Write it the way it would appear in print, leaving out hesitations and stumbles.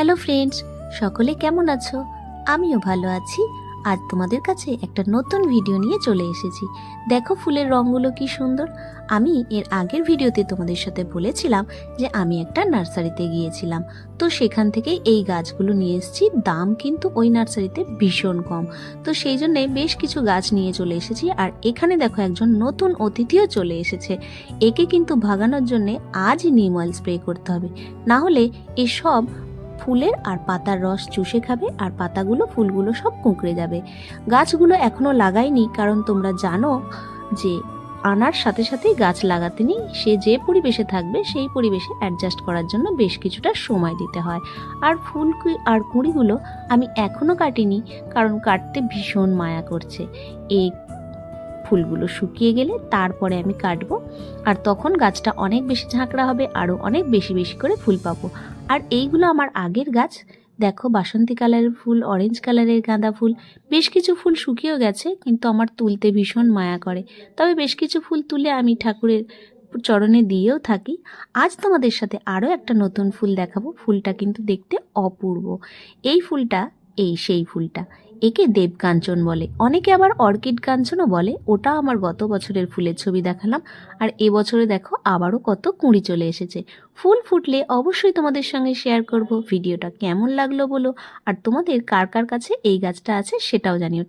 Hello friends, সকলে কেমন আছো? আমিও ভালো আছি। আজ তোমাদের কাছে একটা নতুন ভিডিও নিয়ে চলে এসেছি। দেখো ফুলের রঙগুলো কি সুন্দর। আমি এর আগের ভিডিওতে তোমাদের সাথে বলেছিলাম যে আমি একটা নার্সারিতে গিয়েছিলাম, তো সেখান থেকে এই গাছগুলো নিয়ে এসেছি। দাম কিন্তু ওই নার্সারিতে ভীষণ কম, তো সেই জন্যে বেশ কিছু গাছ নিয়ে চলে এসেছি। আর এখানে দেখো একজন নতুন অতিথিও চলে এসেছে। একে কিন্তু ভাগানোর জন্যে আজই নিম অয়েল স্প্রে করতে হবে, না হলে এসব ফুলের আর পাতার রস চুষে খাবে আর পাতাগুলো ফুলগুলো সব কুঁকড়ে যাবে। গাছগুলো এখনো লাগাইনি, কারণ তোমরা জানো যে আনার সাথে সাথেই গাছ লাগাতে নেই। সে যে পরিবেশে থাকবে সেই পরিবেশে অ্যাডজাস্ট করার জন্য বেশ কিছুটা সময় দিতে হয়। আর ফুল আর কুঁড়িগুলো আমি এখনো কাটিনি, কারণ কাটতে ভীষণ মায়া করছে। এই ফুলগুলো শুকিয়ে গেলে তারপরে আমি কাটবো, আর তখন গাছটা অনেক বেশি ঝাঁকড়া হবে, আরও অনেক বেশি বেশি করে ফুল পাবো। আর এইগুলো আমার আগের গাছ। দেখো বাসন্তী কালারের ফুল, অরেঞ্জ কালারের গাঁদা ফুল, বেশ কিছু ফুল শুকিয়েও গেছে, কিন্তু আমার তুলতে ভীষণ মায়া করে। তবে বেশ কিছু ফুল তুলে আমি ঠাকুরের চরণে দিয়েও থাকি। আজ তোমাদের সাথে আরও একটা নতুন ফুল দেখাবো। ফুলটা কিন্তু দেখতে অপূর্ব। এই ফুলটা সেই ফুলটা, একে দেবকাঞ্চন বলে, অনেকে আবার অর্কিড কাঞ্চনও বলে। ওটা আমার গত বছরের ফুলের ছবি দেখালাম। আর এবছরে দেখো আবারও কত কুঁড়ি চলে এসেছে। ফুল ফুটলে অবশ্যই তোমাদের সঙ্গে শেয়ার করব। ভিডিওটা কেমন লাগলো বলো, আর তোমাদের কার কার কাছে এই গাছটা আছে সেটাও জানিও।